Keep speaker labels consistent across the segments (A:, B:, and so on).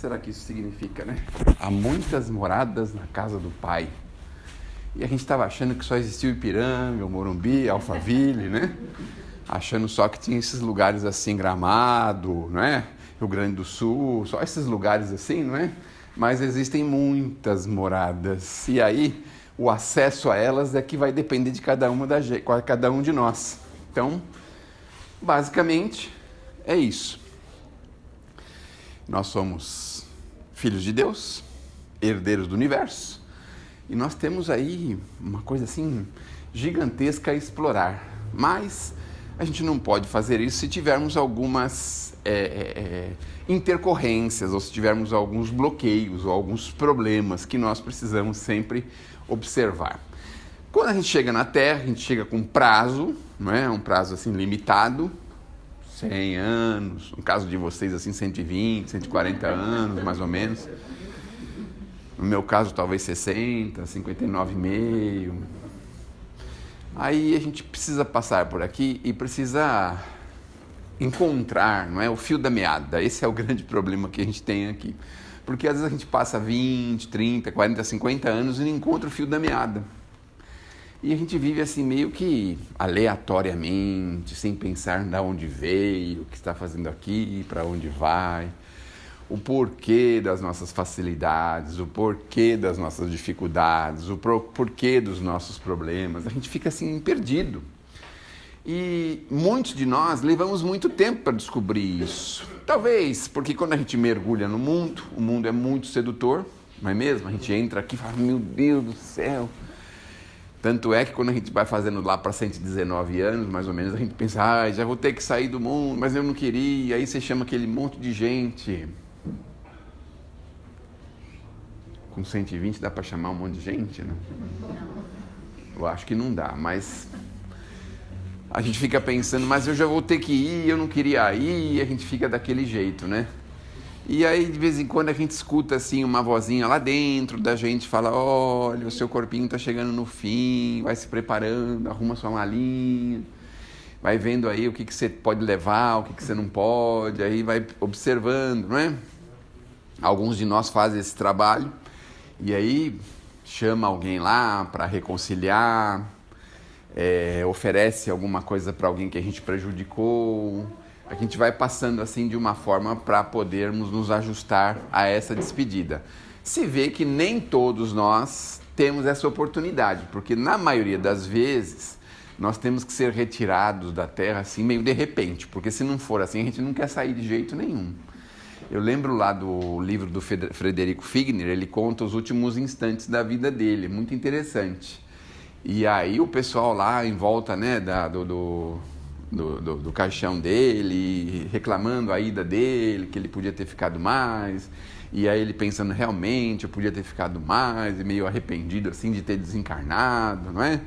A: será que isso significa, né? Há muitas moradas na casa do Pai. E a gente estava achando que só existia o Ipiranga, o Morumbi, Alphaville, né? Achando só que tinha esses lugares assim, Gramado, não é? Rio Grande do Sul, só esses lugares assim, não é? Mas existem muitas moradas. E aí, o acesso a elas é que vai depender de cada um de nós. Então, basicamente, é isso. Nós somos filhos de Deus, herdeiros do universo, e nós temos aí uma coisa assim gigantesca a explorar. Mas a gente não pode fazer isso se tivermos algumas intercorrências, ou se tivermos alguns bloqueios ou alguns problemas que nós precisamos sempre observar. Quando a gente chega na Terra, a gente chega com prazo, não é? Um prazo assim limitado, 100 anos, no caso de vocês assim 120, 140 anos mais ou menos. No meu caso talvez 60, 59,5. Aí a gente precisa passar por aqui e precisa encontrar, não é, o fio da meada. Esse é o grande problema que a gente tem aqui. Porque às vezes a gente passa 20, 30, 40, 50 anos e não encontra o fio da meada. E a gente vive assim meio que aleatoriamente, sem pensar de onde veio, o que está fazendo aqui, para onde vai, o porquê das nossas facilidades, o porquê das nossas dificuldades, o porquê dos nossos problemas. A gente fica assim perdido. E muitos de nós levamos muito tempo para descobrir isso. Talvez porque quando a gente mergulha no mundo, o mundo é muito sedutor, não é mesmo? A gente entra aqui e fala, meu Deus do céu. Tanto é que quando a gente vai fazendo lá para 119 anos, mais ou menos, a gente pensa, já vou ter que sair do mundo, mas eu não queria. Aí você chama aquele monte de gente. Com 120 dá para chamar um monte de gente, né? Eu acho que não dá, mas a gente fica pensando, mas eu já vou ter que ir, eu não queria ir, e a gente fica daquele jeito, né? E aí, de vez em quando, a gente escuta assim uma vozinha lá dentro da gente, fala, olha, o seu corpinho está chegando no fim, vai se preparando, arruma sua malinha, vai vendo aí o que você pode levar, o que você não pode, aí vai observando, não é? Alguns de nós fazem esse trabalho, e aí chama alguém lá para reconciliar, oferece alguma coisa para alguém que a gente prejudicou. A gente vai passando assim de uma forma para podermos nos ajustar a essa despedida. Se vê que nem todos nós temos essa oportunidade, porque na maioria das vezes nós temos que ser retirados da Terra assim meio de repente, porque se não for assim a gente não quer sair de jeito nenhum. Eu lembro lá do livro do Frederico Figner, ele conta os últimos instantes da vida dele, muito interessante. E aí o pessoal lá em volta, né, do caixão dele, reclamando a ida dele, que ele podia ter ficado mais, e aí ele pensando, realmente, eu podia ter ficado mais, e meio arrependido assim de ter desencarnado, não é?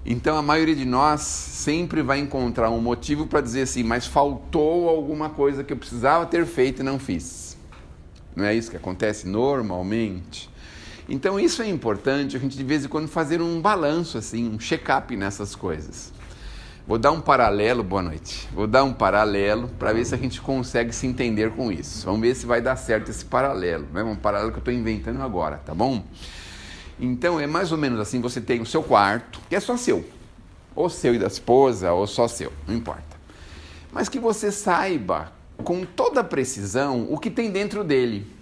A: Então a maioria de nós sempre vai encontrar um motivo para dizer assim, mas faltou alguma coisa que eu precisava ter feito e não fiz. Não é isso que acontece normalmente? Então isso é importante, a gente de vez em quando fazer um balanço, assim, um check-up nessas coisas. Vou dar um paralelo, boa noite, vou dar um paralelo para ver se a gente consegue se entender com isso. Vamos ver se vai dar certo esse paralelo, né? Um paralelo que eu estou inventando agora, tá bom? Então é mais ou menos assim, você tem o seu quarto, que é só seu, ou seu e da esposa, ou só seu, não importa. Mas que você saiba com toda precisão o que tem dentro dele.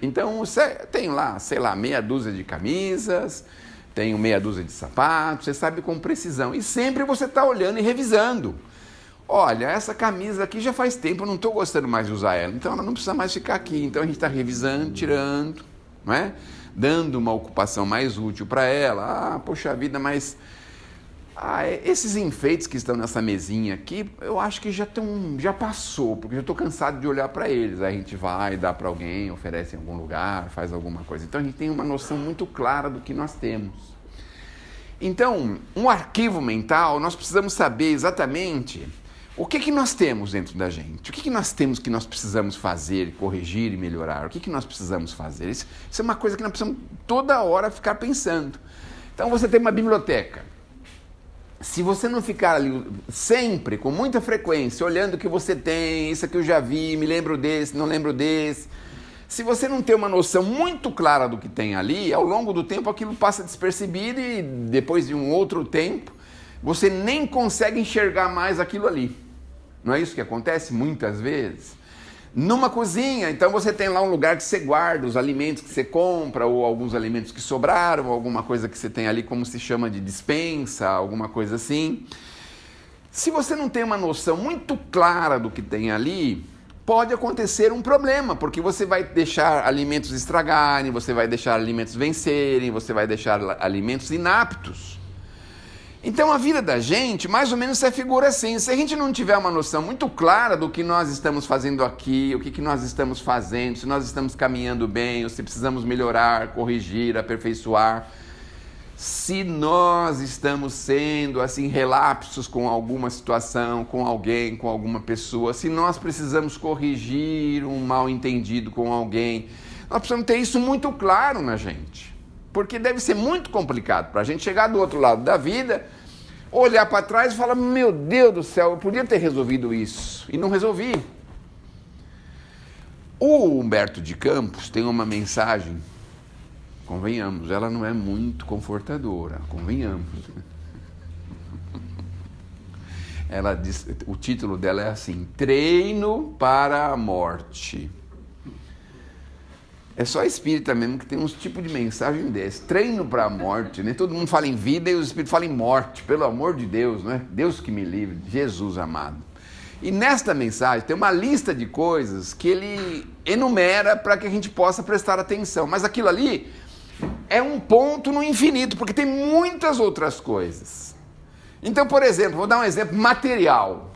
A: Então você tem lá, sei lá, meia dúzia de camisas, tenho meia dúzia de sapatos, você sabe com precisão. E sempre você está olhando e revisando. Olha, essa camisa aqui já faz tempo, eu não estou gostando mais de usar ela, então ela não precisa mais ficar aqui. Então a gente está revisando, tirando, não é? Dando uma ocupação mais útil para ela. Poxa vida, mas esses enfeites que estão nessa mesinha aqui, eu acho que já passou, porque eu estou cansado de olhar para eles. Aí a gente vai, dá para alguém, oferece em algum lugar, faz alguma coisa. Então a gente tem uma noção muito clara do que nós temos. Então, um arquivo mental, nós precisamos saber exatamente o que nós temos dentro da gente, o que nós temos que nós precisamos fazer, corrigir e melhorar, o que nós precisamos fazer. Isso é uma coisa que nós precisamos toda hora ficar pensando. Então você tem uma biblioteca. Se você não ficar ali sempre, com muita frequência, olhando o que você tem, isso aqui eu já vi, me lembro desse, não lembro desse, Se você não tem uma noção muito clara do que tem ali, ao longo do tempo aquilo passa despercebido e depois de um outro tempo, você nem consegue enxergar mais aquilo ali. Não é isso que acontece muitas vezes? Numa cozinha, então você tem lá um lugar que você guarda os alimentos que você compra, ou alguns alimentos que sobraram, ou alguma coisa que você tem ali, como se chama de despensa, alguma coisa assim. Se você não tem uma noção muito clara do que tem ali, pode acontecer um problema, porque você vai deixar alimentos estragarem, você vai deixar alimentos vencerem, você vai deixar alimentos inaptos. Então a vida da gente, mais ou menos, se figura assim. Se a gente não tiver uma noção muito clara do que nós estamos fazendo aqui, o que nós estamos fazendo, se nós estamos caminhando bem, ou se precisamos melhorar, corrigir, aperfeiçoar, se nós estamos sendo assim relapsos com alguma situação, com alguém, com alguma pessoa, se nós precisamos corrigir um mal entendido com alguém, nós precisamos ter isso muito claro na gente, porque deve ser muito complicado para a gente chegar do outro lado da vida, olhar para trás e falar: meu Deus do céu, eu podia ter resolvido isso e não resolvi. O Humberto de Campos tem uma mensagem, convenhamos, ela não é muito confortadora, convenhamos. Ela diz, o título dela é assim: Treino para a Morte. É só espírita mesmo que tem uns tipos de mensagem desse. Treino para a morte, né? Todo mundo fala em vida e os espíritos falam em morte, pelo amor de Deus, né? Deus que me livre, Jesus amado. E nesta mensagem tem uma lista de coisas que ele enumera para que a gente possa prestar atenção. Mas aquilo ali é um ponto no infinito, porque tem muitas outras coisas. Então, por exemplo, vou dar um exemplo material.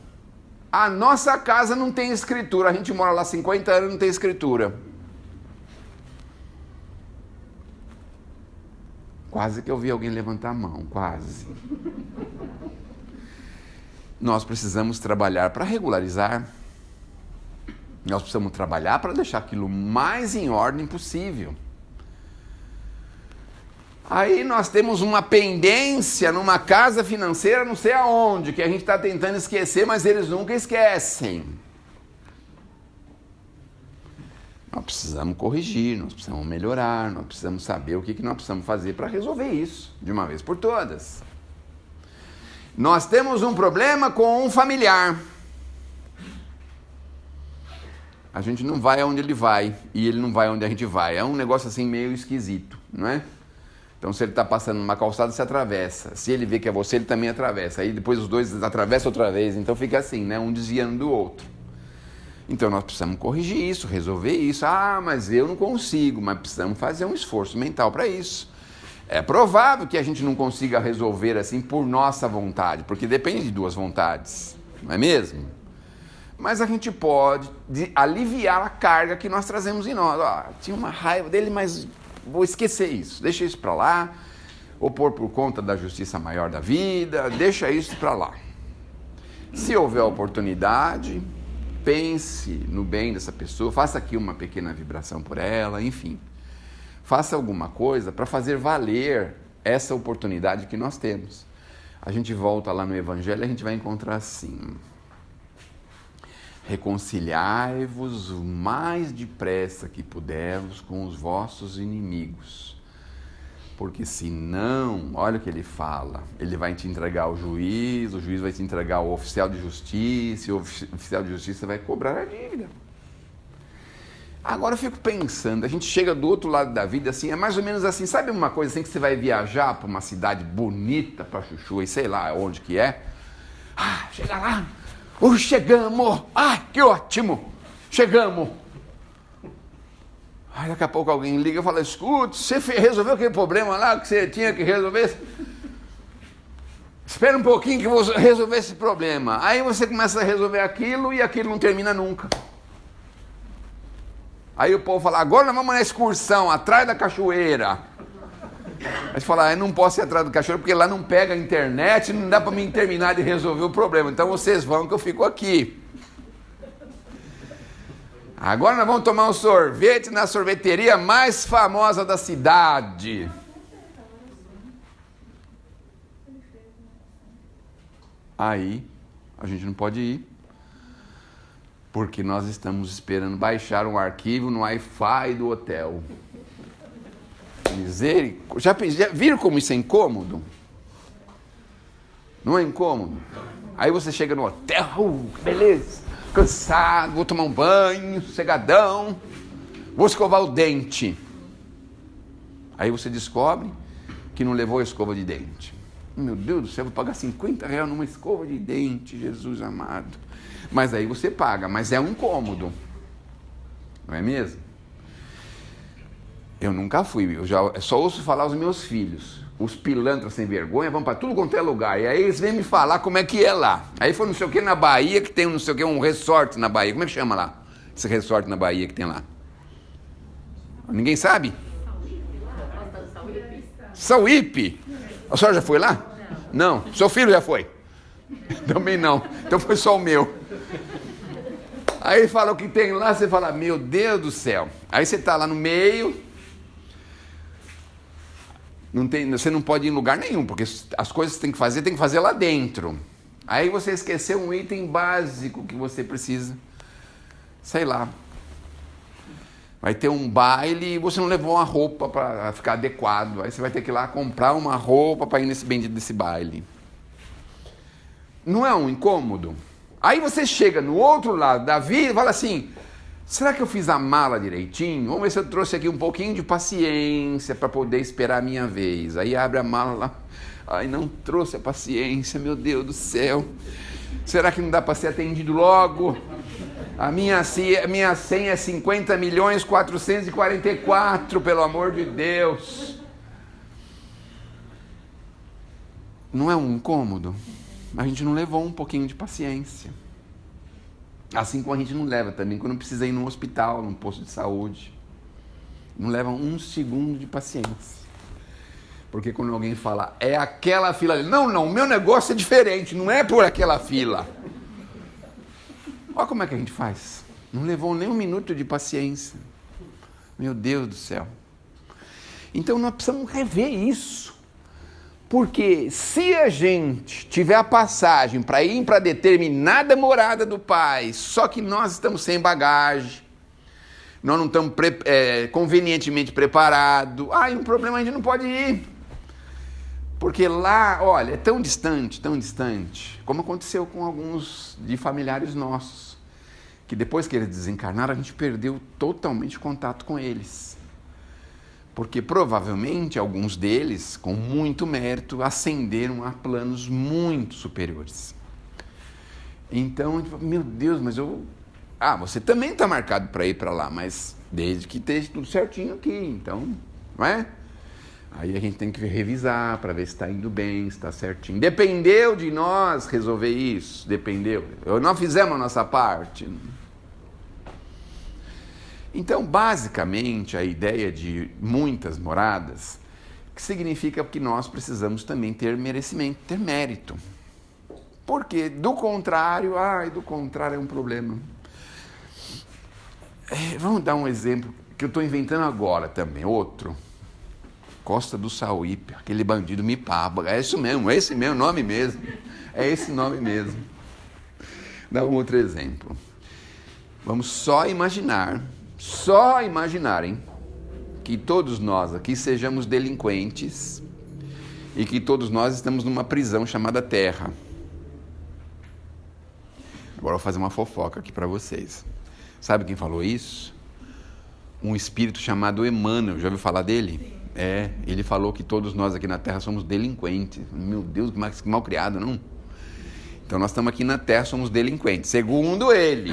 A: A nossa casa não tem escritura, a gente mora lá há 50 anos e não tem escritura. Quase que eu vi alguém levantar a mão, quase. Nós precisamos trabalhar para regularizar. Nós precisamos trabalhar para deixar aquilo mais em ordem possível. Aí nós temos uma pendência numa casa financeira, não sei aonde, que a gente está tentando esquecer, mas eles nunca esquecem. Nós precisamos corrigir, nós precisamos melhorar, nós precisamos saber o que nós precisamos fazer para resolver isso, de uma vez por todas. Nós temos um problema com um familiar. A gente não vai aonde ele vai, e ele não vai onde a gente vai. É um negócio assim meio esquisito, não é? Então, se ele está passando numa calçada, você atravessa. Se ele vê que é você, ele também atravessa. Aí depois os dois atravessam outra vez. Então fica assim, né? Um desviando do outro. Então nós precisamos corrigir isso, resolver isso. Ah, mas eu não consigo. Mas precisamos fazer um esforço mental para isso. É provável que a gente não consiga resolver assim por nossa vontade, porque depende de duas vontades, não é mesmo? Mas a gente pode aliviar a carga que nós trazemos em nós. Tinha uma raiva dele, mas vou esquecer isso, deixa isso para lá, ou pôr por conta da justiça maior da vida, deixa isso para lá. Se houver oportunidade, pense no bem dessa pessoa, faça aqui uma pequena vibração por ela, enfim. Faça alguma coisa para fazer valer essa oportunidade que nós temos. A gente volta lá no Evangelho e a gente vai encontrar assim: reconciliai-vos o mais depressa que pudermos com os vossos inimigos. Porque senão, olha o que ele fala, ele vai te entregar ao juiz, o juiz vai te entregar ao oficial de justiça, e o oficial de justiça vai cobrar a dívida. Agora eu fico pensando, a gente chega do outro lado da vida assim, é mais ou menos assim, sabe uma coisa assim que você vai viajar para uma cidade bonita, para Chuchu, e sei lá onde que é? Chega lá! Chegamos! Que ótimo! Chegamos! Aí daqui a pouco alguém liga e fala: escuta, você resolveu aquele problema lá que você tinha que resolver? Espera um pouquinho que eu vou resolver esse problema. Aí você começa a resolver aquilo e aquilo não termina nunca. Aí o povo fala: agora nós vamos na excursão, atrás da cachoeira. Aí você fala: eu não posso ir atrás da cachoeira porque lá não pega a internet, não dá para mim terminar de resolver o problema. Então vocês vão que eu fico aqui. Agora nós vamos tomar um sorvete na sorveteria mais famosa da cidade. Aí a gente não pode ir. Porque nós estamos esperando baixar um arquivo no Wi-Fi do hotel. Já viram como isso é incômodo? Não é incômodo? Aí você chega no hotel, beleza, cansado, vou tomar um banho, sossegadão, vou escovar o dente. Aí você descobre que não levou a escova de dente. Meu Deus do céu, vou pagar R$50 numa escova de dente, Jesus amado. Mas aí você paga, mas é um incômodo. Não é mesmo? Eu nunca fui, eu só ouço falar os meus filhos. Os pilantras sem vergonha vão para tudo quanto é lugar. E aí eles vêm me falar como é que é lá. Aí foi não sei o que na Bahia, que tem não sei o que, um resort na Bahia. Como é que chama lá? Esse resort na Bahia que tem lá? Ninguém sabe? Sauípe. A senhora já foi lá? Não. Seu filho já foi? Também não. Então foi só o meu. Aí ele fala o que tem lá, você fala, meu Deus do céu. Aí você está lá no meio... Você não pode ir em lugar nenhum, porque as coisas que tem que fazer lá dentro. Aí você esqueceu um item básico que você precisa. Sei lá. Vai ter um baile e você não levou uma roupa para ficar adequado. Aí você vai ter que ir lá comprar uma roupa para ir nesse bendito desse baile. Não é um incômodo? Aí você chega no outro lado da vida e fala assim... Será que eu fiz a mala direitinho? Vamos ver se eu trouxe aqui um pouquinho de paciência para poder esperar a minha vez. Aí abre a mala lá. Ai, não trouxe a paciência, meu Deus do céu. Será que não dá para ser atendido logo? A minha senha é 50.444, pelo amor de Deus. Não é um incômodo? A gente não levou um pouquinho de paciência. Assim como a gente não leva também quando precisa ir num hospital, num posto de saúde. Não leva um segundo de paciência. Porque quando alguém fala, é aquela fila ali. Não, o meu negócio é diferente, não é por aquela fila. Olha como é que a gente faz. Não levou nem um minuto de paciência. Meu Deus do céu. Então nós precisamos rever isso. Porque se a gente tiver a passagem para ir para determinada morada do Pai, só que nós estamos sem bagagem, nós não estamos convenientemente preparados, um problema, a gente não pode ir. Porque lá, olha, é tão distante, como aconteceu com alguns de familiares nossos, que depois que eles desencarnaram, a gente perdeu totalmente o contato com eles. Porque provavelmente alguns deles, com muito mérito, ascenderam a planos muito superiores. Então, a gente fala, meu Deus, mas você também está marcado para ir para lá, mas desde que esteja tudo certinho aqui, então, não é? Aí a gente tem que revisar para ver se está indo bem, se está certinho. Dependeu de nós resolver isso? Dependeu. Nós fizemos a nossa parte. Então, basicamente, a ideia de muitas moradas, que significa que nós precisamos também ter merecimento, ter mérito. Porque, do contrário é um problema. Vamos dar um exemplo que eu estou inventando agora também, outro. Costa do Sauípe, aquele bandido Mipaba. É isso mesmo, é esse mesmo nome mesmo. É esse nome mesmo. Dá um outro exemplo. Vamos só imaginarem que todos nós aqui sejamos delinquentes e que todos nós estamos numa prisão chamada Terra. Agora eu vou fazer uma fofoca aqui para vocês. Sabe quem falou isso? Um espírito chamado Emmanuel. Já ouviu falar dele? Ele falou que todos nós aqui na Terra somos delinquentes. Meu Deus, que mal criado, não? Então nós estamos aqui na Terra, somos delinquentes. Segundo ele,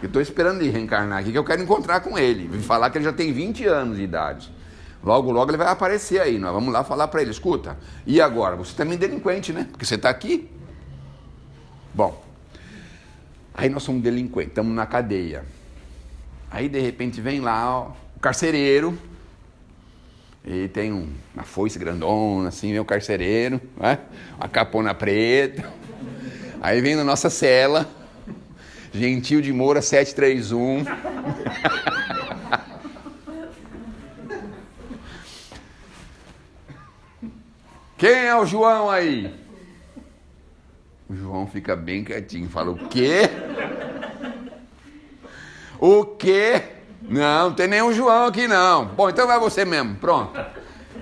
A: eu estou esperando ele reencarnar aqui, que eu quero encontrar com ele. Vim falar que ele já tem 20 anos de idade. Logo ele vai aparecer aí. Nós vamos lá falar para ele, escuta, e agora? Você também é delinquente, né? Porque você está aqui. Bom, aí nós somos delinquentes, estamos na cadeia. Aí de repente vem lá o carcereiro, e tem uma foice grandona, assim, vem o carcereiro, né? Uma capona preta. Aí vem na nossa cela, Gentil de Moura 731. Quem é o João aí? O João fica bem quietinho, fala, o quê? quê? Não tem nenhum João aqui não. Bom, então vai você mesmo, pronto.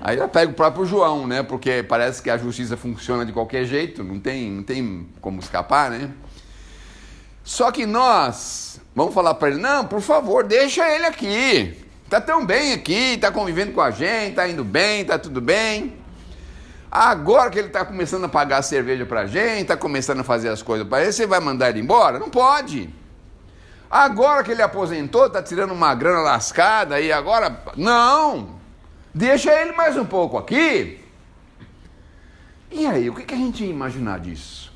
A: Aí ela pega o próprio João, né? Porque parece que a justiça funciona de qualquer jeito, não tem como escapar, né? Só que nós vamos falar para ele, não, por favor, deixa ele aqui. Tá tão bem aqui, tá convivendo com a gente, tá indo bem, tá tudo bem. Agora que ele tá começando a pagar a cerveja pra gente, tá começando a fazer as coisas para ele, você vai mandar ele embora? Não pode. Agora que ele aposentou, tá tirando uma grana lascada e agora... Não! Deixa ele mais um pouco aqui. E aí, o que a gente ia imaginar disso?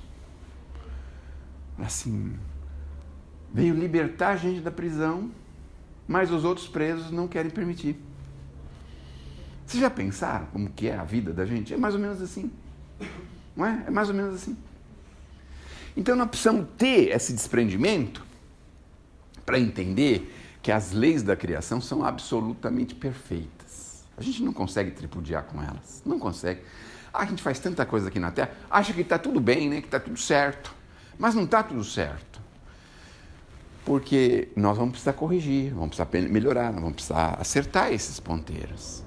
A: Assim, veio libertar a gente da prisão, mas os outros presos não querem permitir. Vocês já pensaram como que é a vida da gente? É mais ou menos assim. Não é? É mais ou menos assim. Então nós precisamos ter esse desprendimento para entender que as leis da criação são absolutamente perfeitas. A gente não consegue tripudiar com elas. Não consegue. A gente faz tanta coisa aqui na Terra, acha que está tudo bem, né? Que está tudo certo. Mas não está tudo certo. Porque nós vamos precisar corrigir, vamos precisar melhorar, nós vamos precisar acertar esses ponteiros.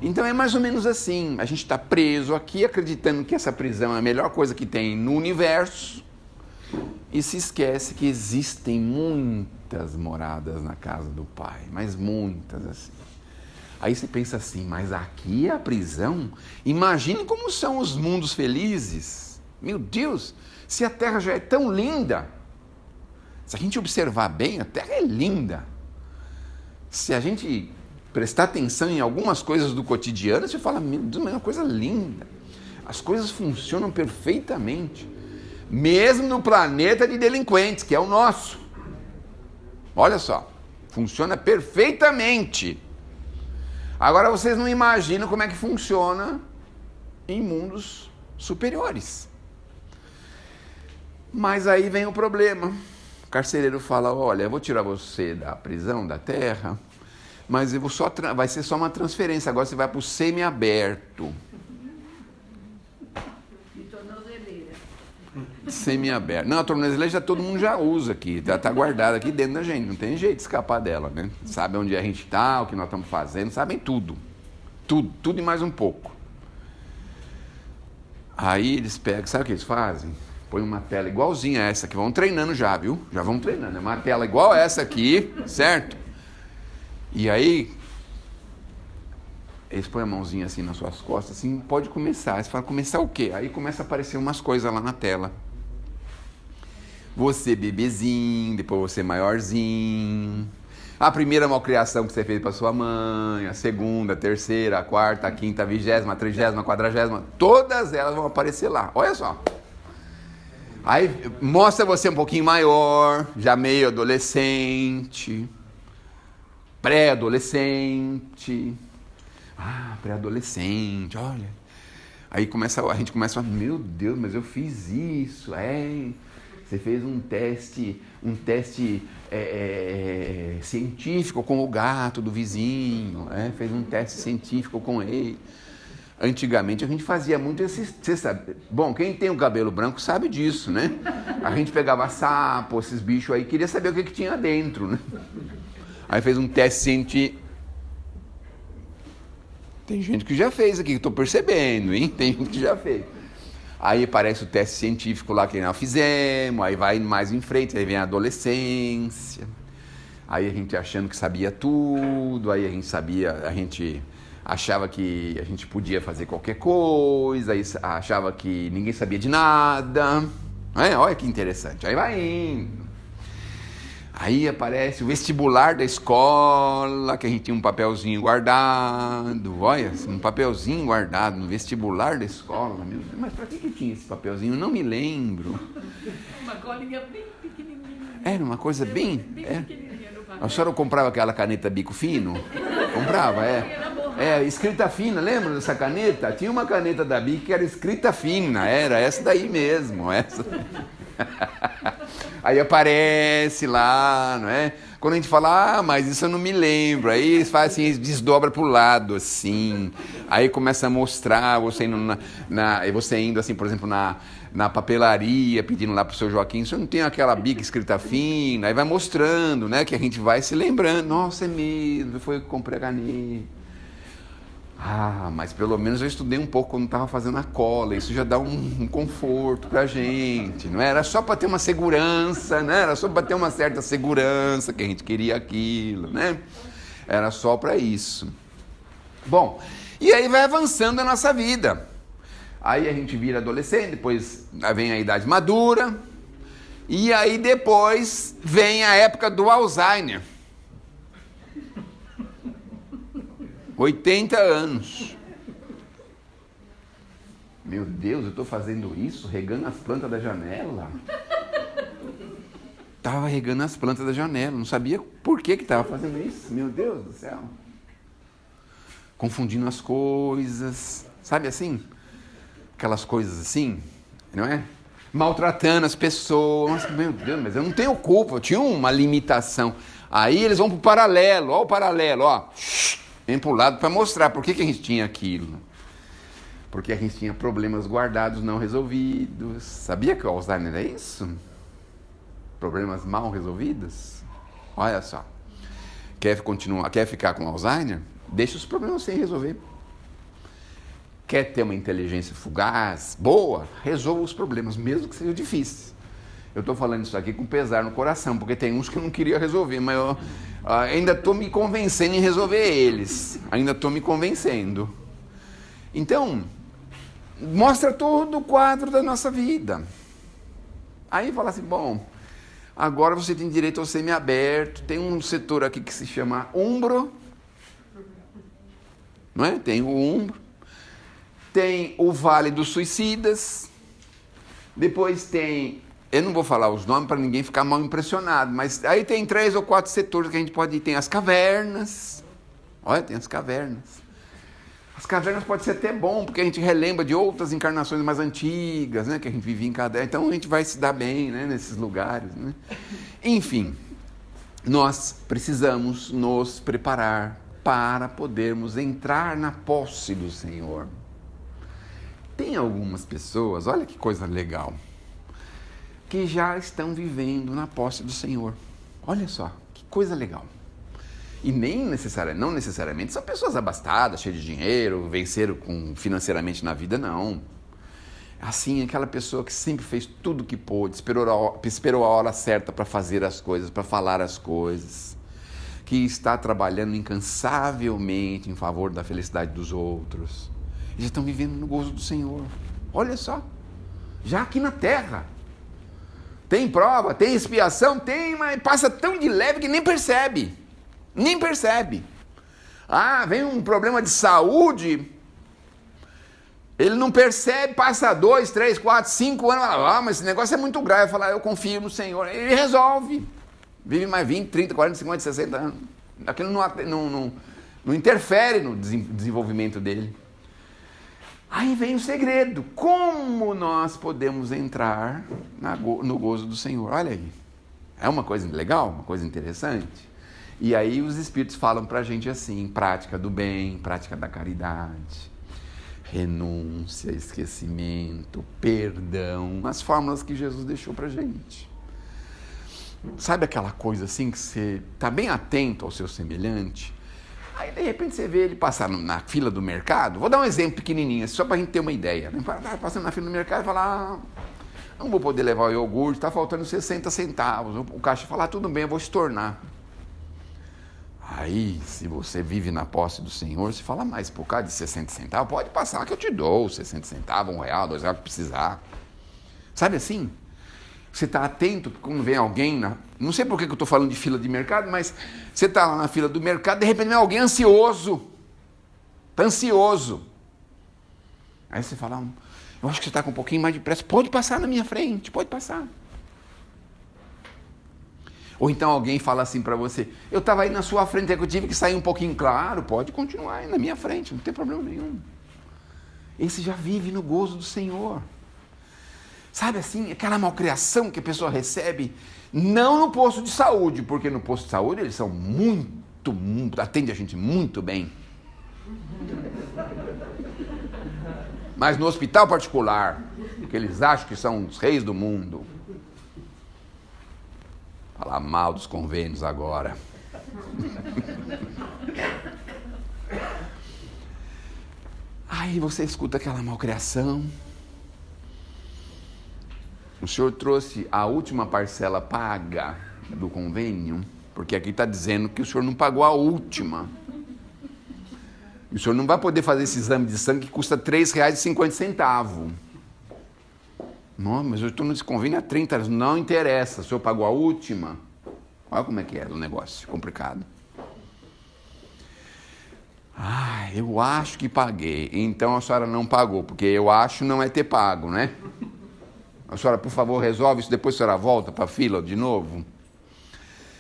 A: Então é mais ou menos assim, a gente está preso aqui acreditando que essa prisão é a melhor coisa que tem no universo e se esquece que existem muitas moradas na casa do Pai, mas muitas assim. Aí você pensa assim, mas aqui é a prisão? Imagine como são os mundos felizes. Meu Deus, se a Terra já é tão linda, se a gente observar bem, a Terra é linda. Se a gente prestar atenção em algumas coisas do cotidiano, você fala, meu Deus, é uma coisa linda. As coisas funcionam perfeitamente. Mesmo no planeta de delinquentes, que é o nosso. Olha só, funciona perfeitamente. Agora vocês não imaginam como é que funciona em mundos superiores. Mas aí vem o problema. O carcereiro fala, olha, eu vou tirar você da prisão, da terra, mas eu vou vai ser só uma transferência, agora você vai para o semiaberto.
B: E tornozeleira.
A: Semiaberto. Não, a tornozeleira já todo mundo já usa aqui, já está guardada aqui dentro da gente, não tem jeito de escapar dela, né? Sabe onde a gente está, o que nós estamos fazendo, sabem tudo. Tudo e mais um pouco. Aí eles pegam, sabe o que eles fazem? Põe uma tela igualzinha a essa, que vão treinando já, viu? Já vão treinando. É uma tela igual a essa aqui, certo? E aí, eles põem a mãozinha assim nas suas costas, assim, pode começar. Você fala, começar o quê? Aí começa a aparecer umas coisas lá na tela. Você bebezinho, depois você maiorzinho. A primeira malcriação que você fez para sua mãe, a segunda, a terceira, a quarta, a quinta, a 20ª, a 30ª, a 40ª, todas elas vão aparecer lá. Olha só. Aí mostra você um pouquinho maior, já meio adolescente, pré-adolescente. Ah, pré-adolescente, olha. Aí a gente começa a falar, meu Deus, mas eu fiz isso. Você fez um teste científico com o gato do vizinho, fez um teste científico com ele. Antigamente a gente fazia muito você sabe, bom, quem tem o cabelo branco sabe disso, né? A gente pegava sapo, esses bichos aí, queria saber o que tinha dentro, né? Aí fez um teste científico. Tem gente que já fez aqui, que estou percebendo, hein? Tem gente que já fez. Aí aparece o teste científico lá que nós fizemos, aí vai mais em frente, aí vem a adolescência. Aí a gente achando que sabia tudo, aí a gente achava que a gente podia fazer qualquer coisa, aí achava que ninguém sabia de nada. Olha que interessante, aí vai indo. Aí aparece o vestibular da escola, que a gente tinha um papelzinho guardado, olha, um papelzinho guardado no vestibular da escola. Meu Deus, mas para que tinha esse papelzinho? Eu não me lembro.
B: Uma colinha bem pequenininha.
A: Era uma coisa bem
B: pequenininha no papel.
A: A senhora comprava aquela caneta bico fino? Comprava, escrita fina, lembra dessa caneta? Tinha uma caneta da Bic que era escrita fina, era essa daí mesmo, essa. Aí aparece lá, não é? Quando a gente fala, mas isso eu não me lembro, aí faz assim, desdobra pro lado, assim, aí começa a mostrar, você indo assim, por exemplo, na papelaria, pedindo lá pro seu Joaquim, você não tem aquela bica escrita fina, aí vai mostrando, né, que a gente vai se lembrando, nossa, é mesmo, foi eu que comprei a caneta. Mas pelo menos eu estudei um pouco quando estava fazendo a cola, isso já dá um conforto pra gente, não é? Era só para ter uma segurança, né? Era só para ter uma certa segurança que a gente queria aquilo, né? Era só para isso. Bom, e aí vai avançando a nossa vida. Aí a gente vira adolescente, depois vem a idade madura, e aí depois vem a época do Alzheimer. 80 anos. Meu Deus, eu estou fazendo isso? Regando as plantas da janela? Estava regando as plantas da janela. Não sabia por que estava fazendo isso. Meu Deus do céu. Confundindo as coisas. Sabe assim? Aquelas coisas assim, não é? Maltratando as pessoas. Meu Deus, mas eu não tenho culpa. Eu tinha uma limitação. Aí eles vão para o paralelo. Olha o paralelo, ó. Vem para o lado para mostrar por que a gente tinha aquilo. Porque a gente tinha problemas guardados, não resolvidos. Sabia que o Alzheimer é isso? Problemas mal resolvidos? Olha só. Quer ficar com Alzheimer? Deixa os problemas sem resolver. Quer ter uma inteligência fugaz, boa? Resolva os problemas, mesmo que seja difícil. Eu estou falando isso aqui com pesar no coração, porque tem uns que eu não queria resolver, mas eu ainda estou me convencendo em resolver eles. Ainda estou me convencendo. Então, mostra todo o quadro da nossa vida. Aí fala assim, bom, agora você tem direito ao semiaberto, tem um setor aqui que se chama umbro, não é? Tem o umbro, tem o Vale dos Suicidas, depois tem... Eu não vou falar os nomes para ninguém ficar mal impressionado, mas aí tem 3 ou 4 setores que a gente pode ir. Tem as cavernas. Olha, tem as cavernas. As cavernas pode ser até bom, porque a gente relembra de outras encarnações mais antigas, né? Que a gente vivia em caverna. Então a gente vai se dar bem, né? Nesses lugares, né? Enfim, nós precisamos nos preparar para podermos entrar na posse do Senhor. Tem algumas pessoas, olha que coisa legal, que já estão vivendo na posse do Senhor. Olha só, que coisa legal. E não necessariamente são pessoas abastadas, cheias de dinheiro, venceram financeiramente na vida, não. Assim, aquela pessoa que sempre fez tudo o que pôde, esperou a hora certa para fazer as coisas, para falar as coisas, que está trabalhando incansavelmente em favor da felicidade dos outros. Eles estão vivendo no gozo do Senhor. Olha só, já aqui na terra. Tem prova, tem expiação, tem, mas passa tão de leve que nem percebe. Nem percebe. Vem um problema de saúde, ele não percebe, passa 2, 3, 4, 5 anos, mas esse negócio é muito grave. Fala, eu confio no Senhor. Ele resolve. Vive mais 20, 30, 40, 50, 60 anos. Aquilo não interfere no desenvolvimento dele. Aí vem o segredo, como nós podemos entrar no gozo do Senhor? Olha aí, é uma coisa legal, uma coisa interessante. E aí os Espíritos falam pra gente assim, prática do bem, prática da caridade, renúncia, esquecimento, perdão, as fórmulas que Jesus deixou pra gente. Sabe aquela coisa assim que você está bem atento ao seu semelhante? Aí, de repente, você vê ele passar na fila do mercado. Vou dar um exemplo pequenininho, só para a gente ter uma ideia. Tá passando na fila do mercado e falar, não vou poder levar o iogurte, está faltando 60 centavos. O caixa fala, tudo bem, eu vou estornar. Aí, se você vive na posse do Senhor, você fala, mas por causa de 60 centavos, pode passar que eu te dou 60 centavos, R$1, R$2, que precisar. Sabe assim? Você está atento quando vem alguém, não sei por que eu estou falando de fila de mercado, mas você está lá na fila do mercado, de repente vem alguém ansioso. Está ansioso. Aí você fala, eu acho que você está com um pouquinho mais de pressa, pode passar na minha frente, pode passar. Ou então alguém fala assim para você, eu estava aí na sua frente, é que eu tive que sair um pouquinho, claro, pode continuar aí na minha frente, não tem problema nenhum. Esse já vive no gozo do Senhor. Sabe assim, aquela malcriação que a pessoa recebe, não no posto de saúde, porque no posto de saúde eles são atendem a gente muito bem. Mas no hospital particular, que eles acham que são os reis do mundo. Falar mal dos convênios agora. Aí você escuta aquela malcriação. O senhor trouxe a última parcela paga do convênio, porque aqui está dizendo que o senhor não pagou a última. E o senhor não vai poder fazer esse exame de sangue que custa R$ 3,50. Não, mas eu estou nesse convênio há 30 anos. Não interessa, o senhor pagou a última. Olha como é que é o negócio, complicado. Ah, eu acho que paguei. Então a senhora não pagou, porque eu acho não é ter pago, né? A senhora, por favor, resolve isso, depois a senhora volta para a fila de novo.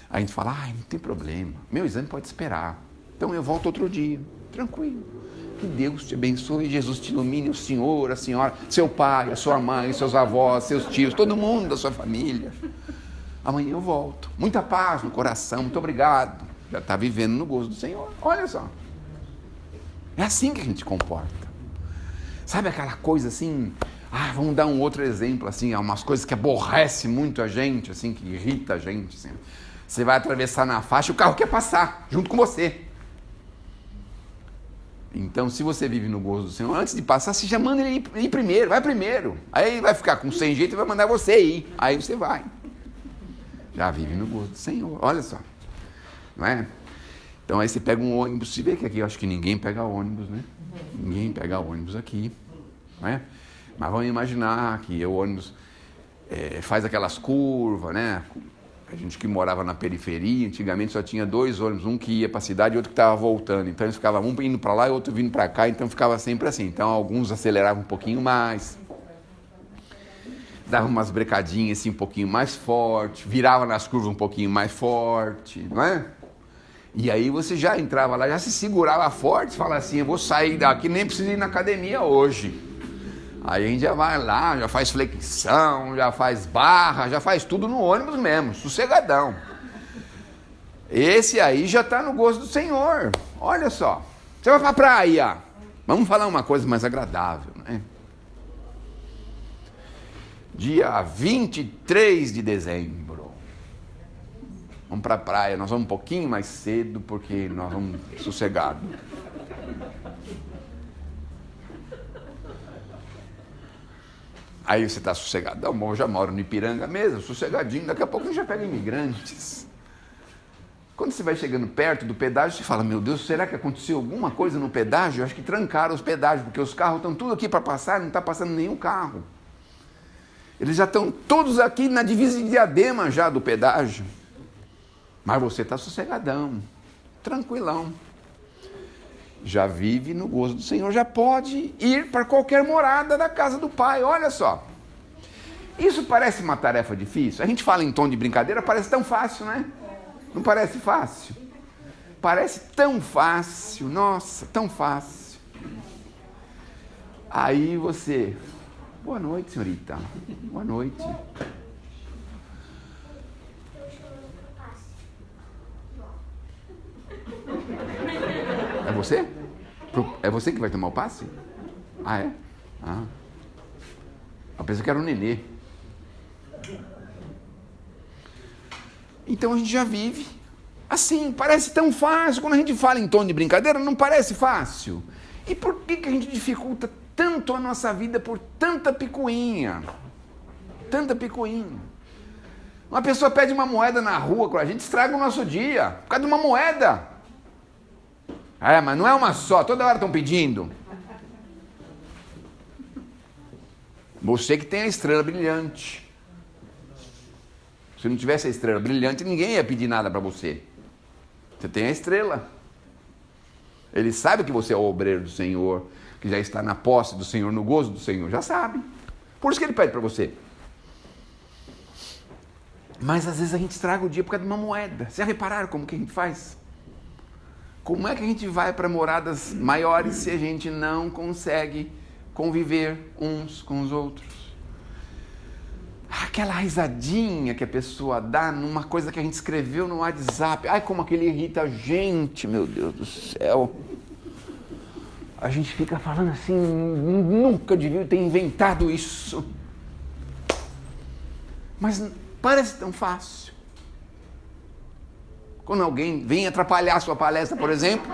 A: Aí a gente fala, não tem problema, meu exame pode esperar. Então eu volto outro dia, tranquilo. Que Deus te abençoe, Jesus te ilumine, o senhor, a senhora, seu pai, a sua mãe, seus avós, seus tios, todo mundo da sua família. Amanhã eu volto. Muita paz no coração, muito obrigado. Já está vivendo no gozo do Senhor. Olha só. É assim que a gente comporta. Sabe aquela coisa assim... vamos dar um outro exemplo, assim, umas coisas que aborrecem muito a gente, assim, que irrita a gente, assim. Você vai atravessar na faixa e o carro quer passar, junto com você. Então, se você vive no gozo do Senhor, antes de passar, você já manda ele ir primeiro, vai primeiro. Aí ele vai ficar com sem jeito e vai mandar você ir. Aí você vai. Já vive no gozo do Senhor, olha só. Não é? Então, aí você pega um ônibus, você vê que aqui eu acho que ninguém pega ônibus, né? Ninguém pega ônibus aqui, não é? Mas vamos imaginar que o ônibus faz aquelas curvas, né? A gente que morava na periferia, antigamente só tinha 2 ônibus, um que ia para a cidade e outro que estava voltando. Então eles ficavam um indo para lá e outro vindo para cá, então ficava sempre assim. Então alguns aceleravam um pouquinho mais, davam umas brecadinhas assim um pouquinho mais forte, virava nas curvas um pouquinho mais forte, não é? E aí você já entrava lá, já se segurava forte e falava assim, eu vou sair daqui, nem preciso ir na academia hoje. Aí a gente já vai lá, já faz flexão, já faz barra, já faz tudo no ônibus mesmo, sossegadão. Esse aí já está no gozo do Senhor. Olha só, você vai para a praia. Vamos falar uma coisa mais agradável, né? Dia 23 de dezembro. Vamos para a praia, nós vamos um pouquinho mais cedo, porque nós vamos sossegado. Aí você está sossegadão, bom, eu já moro no Ipiranga mesmo, sossegadinho, daqui a pouco a gente já pega imigrantes. Quando você vai chegando perto do pedágio, você fala, meu Deus, será que aconteceu alguma coisa no pedágio? Eu acho que trancaram os pedágios, porque os carros estão tudo aqui para passar, não está passando nenhum carro. Eles já estão todos aqui na divisa de Diadema já do pedágio. Mas você está sossegadão, tranquilão. Já vive no gozo do Senhor, já pode ir para qualquer morada da casa do Pai, olha só. Isso parece uma tarefa difícil? A gente fala em tom de brincadeira, parece tão fácil, né? Não parece fácil? Parece tão fácil, nossa, tão fácil. Aí você, boa noite, senhorita, boa noite. É você? É você que vai tomar o passe? Ah, é? Ah. Eu pensei que era um nenê. Então a gente já vive assim, parece tão fácil. Quando a gente fala em tom de brincadeira, não parece fácil. E por que a gente dificulta tanto a nossa vida por tanta picuinha? Tanta picuinha. Uma pessoa pede uma moeda na rua com a gente, estraga o nosso dia, por causa de uma moeda. Mas não é uma só, toda hora estão pedindo. Você que tem a estrela brilhante. Se não tivesse a estrela brilhante, ninguém ia pedir nada para você. Você tem a estrela. Ele sabe que você é o obreiro do Senhor, que já está na posse do Senhor, no gozo do Senhor, já sabe. Por isso que ele pede para você. Mas às vezes a gente estraga o dia por causa de uma moeda. Vocês já repararam como que a gente faz? Como é que a gente vai para moradas maiores se a gente não consegue conviver uns com os outros? aquela risadinha que a pessoa dá numa coisa que a gente escreveu no WhatsApp. Ai, como aquele irrita a gente, meu Deus do céu. A gente fica falando assim, nunca devia ter inventado isso. Mas parece tão fácil. Quando alguém vem atrapalhar a sua palestra, por exemplo.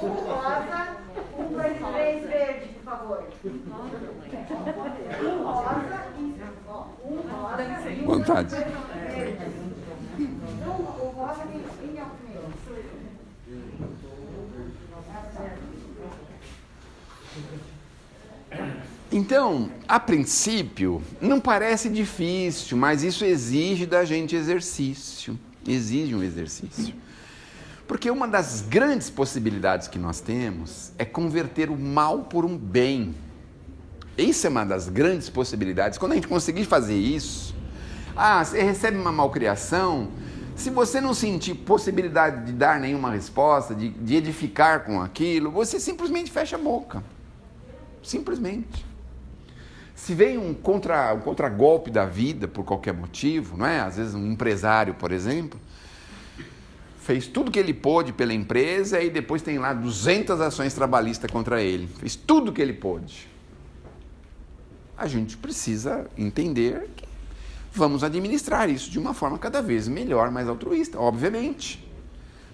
C: Rosa, 1, 2, 3, verde, por favor. Um rosa e
A: Vontade.
C: o rosa quem é o primeiro?
A: Então, a princípio, não parece difícil, mas isso exige da gente exercício. Exige um exercício. Porque uma das grandes possibilidades que nós temos é converter o mal por um bem. Isso é uma das grandes possibilidades. Quando a gente conseguir fazer isso, você recebe uma malcriação, se você não sentir possibilidade de dar nenhuma resposta, de edificar com aquilo, você simplesmente fecha a boca. Simplesmente. Se vem um contragolpe da vida por qualquer motivo, não é? Às vezes um empresário, por exemplo, fez tudo que ele pôde pela empresa e depois tem lá 200 ações trabalhistas contra ele. Fez tudo que ele pôde. A gente precisa entender que vamos administrar isso de uma forma cada vez melhor, mais altruísta, obviamente.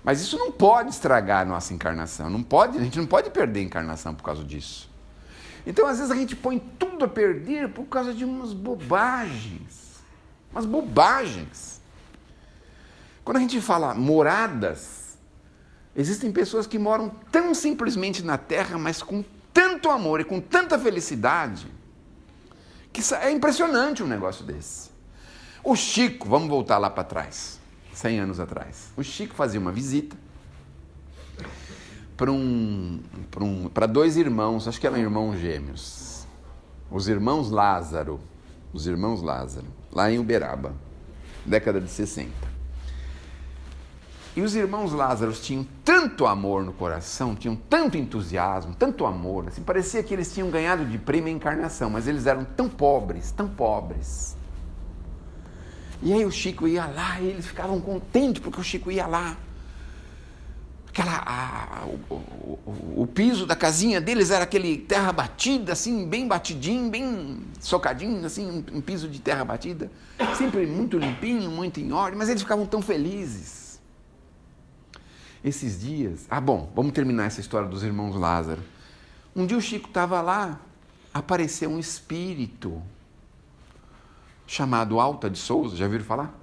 A: Mas isso não pode estragar a nossa encarnação. A gente não pode perder a encarnação por causa disso. Então, às vezes, a gente põe tudo a perder por causa de umas bobagens. Umas bobagens. Quando a gente fala moradas, existem pessoas que moram tão simplesmente na Terra, mas com tanto amor e com tanta felicidade, que é impressionante um negócio desse. O Chico, vamos voltar lá para trás, 100 anos atrás. O Chico fazia uma visita para 2 irmãos, acho que eram irmãos gêmeos, os irmãos Lázaro, lá em Uberaba, década de 60. E os irmãos Lázaro tinham tanto amor no coração, tinham tanto entusiasmo, tanto amor, assim, parecia que eles tinham ganhado de prêmio a encarnação, mas eles eram tão pobres, tão pobres. E aí o Chico ia lá e eles ficavam contentes porque o Chico ia lá. O piso da casinha deles era aquele terra batida, assim, bem batidinho, bem socadinho, assim, um piso de terra batida, sempre muito limpinho, muito em ordem, mas eles ficavam tão felizes. Esses dias... vamos terminar essa história dos irmãos Lázaro. Um dia o Chico estava lá, apareceu um espírito chamado Alta de Souza, já ouviram falar?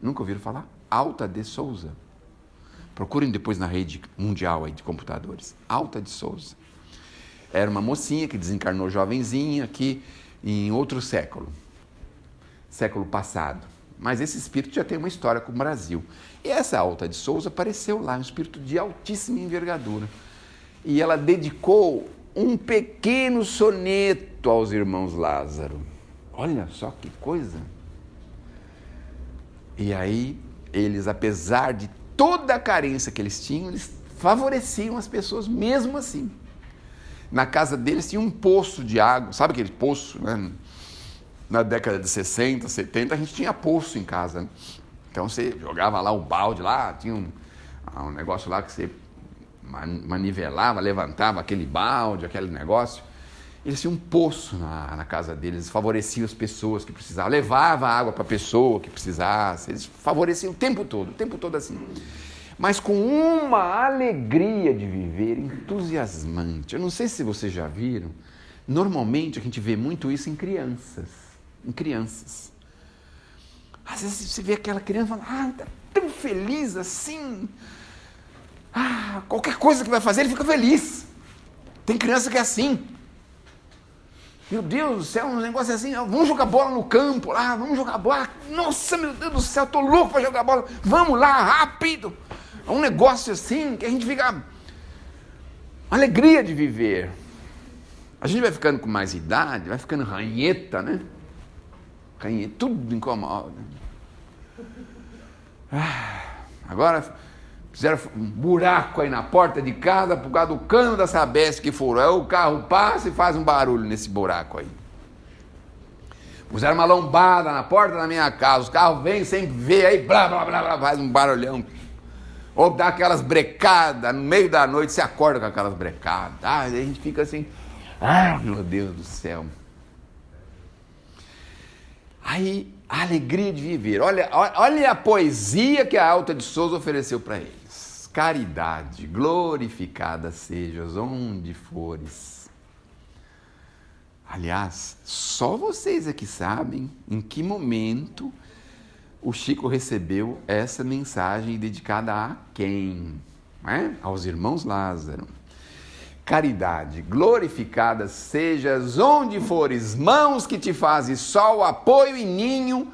A: Nunca ouviram falar? Alta de Souza. Procurem depois na rede mundial aí de computadores. Alta de Souza. Era uma mocinha que desencarnou jovenzinha aqui em outro século passado. Mas esse espírito já tem uma história com o Brasil. E essa Alta de Souza apareceu lá, um espírito de altíssima envergadura. E ela dedicou um pequeno soneto aos irmãos Lázaro. Olha só que coisa! E aí, eles, apesar de toda a carência que eles tinham, eles favoreciam as pessoas mesmo assim. Na casa deles tinha um poço de água, sabe aquele poço, né? Na década de 60, 70, a gente tinha poço em casa, né? Então você jogava lá o balde, lá tinha um negócio lá que você manivelava, levantava aquele balde, aquele negócio. Eles tinham um poço na casa deles, favoreciam as pessoas que precisavam, levava água para a pessoa que precisasse, eles favoreciam o tempo todo assim. Mas com uma alegria de viver entusiasmante. Eu não sei se vocês já viram, normalmente a gente vê muito isso em crianças. Às vezes você vê aquela criança e fala, está tão feliz assim, qualquer coisa que vai fazer ele fica feliz. Tem criança que é assim. Meu Deus do céu, um negócio assim, vamos jogar bola no campo lá, vamos jogar bola. Nossa, meu Deus do céu, estou louco para jogar bola. Vamos lá, rápido. É um negócio assim que a gente fica... Alegria de viver. A gente vai ficando com mais idade, vai ficando ranheta, né? Ranheta, tudo incomoda. Agora, Fizeram um buraco aí na porta de casa por causa do cano da Sabesp que furou. Aí o carro passa e faz um barulho nesse buraco aí. Puseram uma lombada na porta da minha casa. Os carros vêm sem ver, aí blá, blá, blá, blá, faz um barulhão. Ou dá aquelas brecadas, no meio da noite você acorda com aquelas brecadas. Ah, aí a gente fica assim, meu Deus do céu. Aí, a alegria de viver. Olha a poesia que a Alta de Souza ofereceu para eles. Caridade, glorificada sejas onde fores. Aliás, só vocês é que sabem em que momento o Chico recebeu essa mensagem dedicada a quem? Aos irmãos Lázaro. Caridade, glorificada sejas onde fores, mãos que te fazem sol, apoio e ninho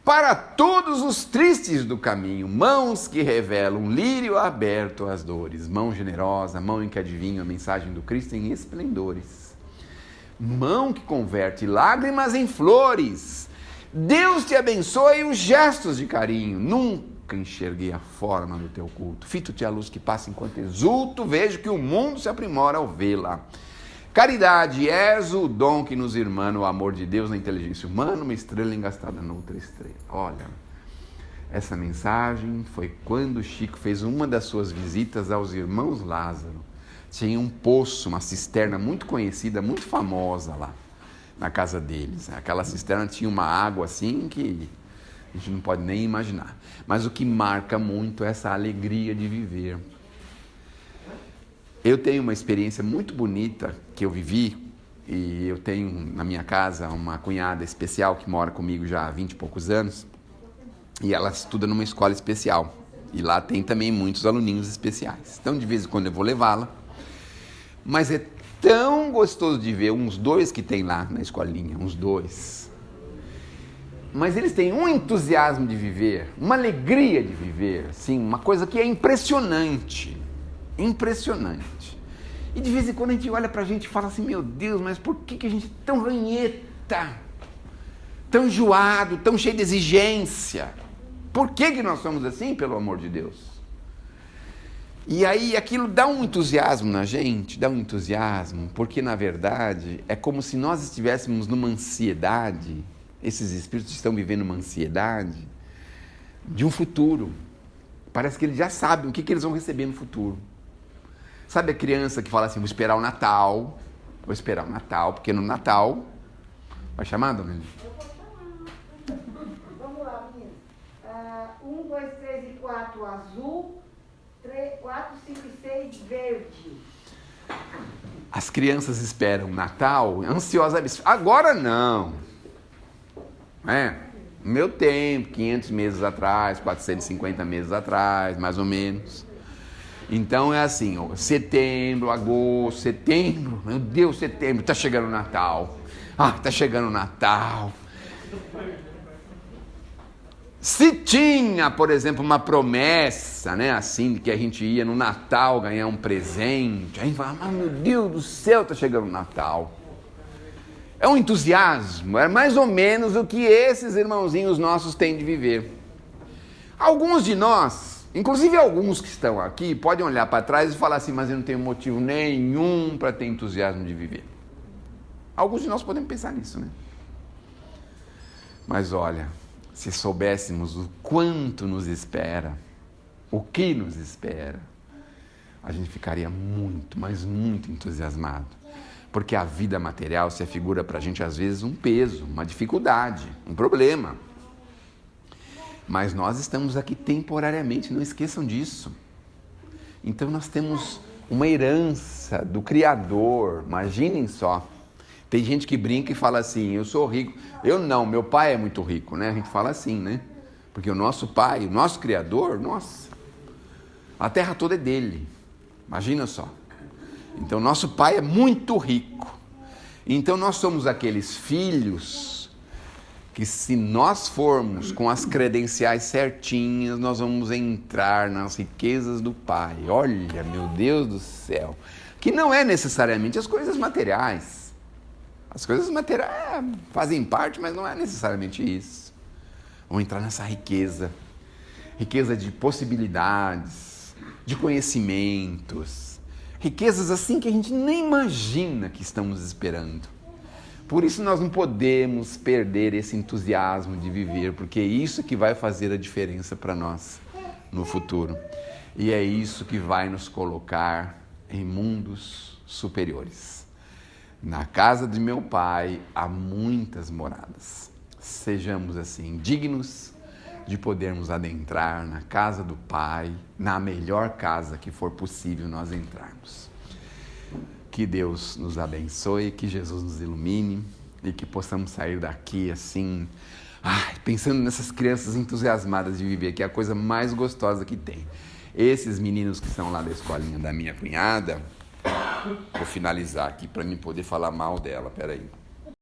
A: para todos os tristes do caminho, mãos que revelam um lírio aberto às dores, mão generosa, mão em que adivinha a mensagem do Cristo em esplendores. Mão que converte lágrimas em flores. Deus te abençoe os gestos de carinho. Nunca enxerguei a forma do teu culto. Fito-te a luz que passa enquanto exulto. Vejo que o mundo se aprimora ao vê-la. Caridade, és o dom que nos irmana o amor de Deus na inteligência humana, uma estrela engastada noutra estrela. Olha, essa mensagem foi quando Chico fez uma das suas visitas aos irmãos Lázaro. Tinha um poço, uma cisterna muito conhecida, muito famosa lá na casa deles. Aquela cisterna tinha uma água assim que a gente não pode nem imaginar. Mas o que marca muito é essa alegria de viver. Eu tenho uma experiência muito bonita que eu vivi, e eu tenho na minha casa uma cunhada especial que mora comigo já há 20 e poucos anos, e ela estuda numa escola especial. E lá tem também muitos aluninhos especiais. Então, de vez em quando eu vou levá-la. Mas é tão gostoso de ver uns dois que tem lá na escolinha, uns dois. Mas eles têm um entusiasmo de viver, uma alegria de viver, assim, uma coisa que é impressionante. Impressionante. E de vez em quando a gente olha pra gente e fala assim, meu Deus, mas por que a gente é tão ranheta, tão enjoado, tão cheio de exigência? Por que nós somos assim, pelo amor de Deus? E aí aquilo dá um entusiasmo na gente, porque na verdade é como se nós estivéssemos numa ansiedade, esses espíritos estão vivendo uma ansiedade de um futuro. Parece que eles já sabem o que eles vão receber no futuro. Sabe a criança que fala assim, vou esperar o Natal, porque no Natal... Vai chamar, dona Eli?
C: Vamos lá, meninas. 1, 2, 3 e 4 azul, 4, 5 e 6 verde.
A: As crianças esperam o Natal ansiosamente. Agora não. No meu tempo, 500 meses atrás, 450 meses atrás, mais ou menos. Então é assim, setembro, agosto, setembro, meu Deus, setembro, tá chegando o Natal. Tá chegando o Natal. Se tinha, por exemplo, uma promessa, né, assim, que a gente ia no Natal ganhar um presente, a gente falava, meu Deus do céu, tá chegando o Natal. É um entusiasmo, é mais ou menos o que esses irmãozinhos nossos têm de viver. Alguns de nós, inclusive alguns que estão aqui, podem olhar para trás e falar assim, mas eu não tenho motivo nenhum para ter entusiasmo de viver. Alguns de nós podem pensar nisso, né? Mas olha, se soubéssemos o quanto nos espera, o que nos espera, a gente ficaria muito, mas muito entusiasmado. Porque a vida material se afigura para a gente às vezes um peso, uma dificuldade, um problema. Mas nós estamos aqui temporariamente, não esqueçam disso. Então nós temos uma herança do Criador, imaginem só. Tem gente que brinca e fala assim, eu sou rico. Eu não, meu pai é muito rico, né? A gente fala assim, né? Porque o nosso pai, o nosso Criador, nossa, a terra toda é dele. Imagina só. Então nosso pai é muito rico. Então nós somos aqueles filhos que, se nós formos com as credenciais certinhas, nós vamos entrar nas riquezas do pai. Olha, meu Deus do céu. Que não é necessariamente as coisas materiais. As coisas materiais fazem parte, mas não é necessariamente isso. Vamos entrar nessa riqueza. Riqueza de possibilidades. de conhecimentos, riquezas assim que a gente nem imagina que estamos esperando. Por isso nós não podemos perder esse entusiasmo de viver, porque é isso que vai fazer a diferença para nós no futuro. E é isso que vai nos colocar em mundos superiores. Na casa de meu Pai há muitas moradas. Sejamos assim dignos de podermos adentrar na casa do Pai, na melhor casa que for possível nós entrarmos. Que Deus nos abençoe, que Jesus nos ilumine e que possamos sair daqui assim, pensando nessas crianças entusiasmadas de viver, que é a coisa mais gostosa que tem. Esses meninos que são lá da escolinha da minha cunhada, vou finalizar aqui para mim poder falar mal dela, peraí.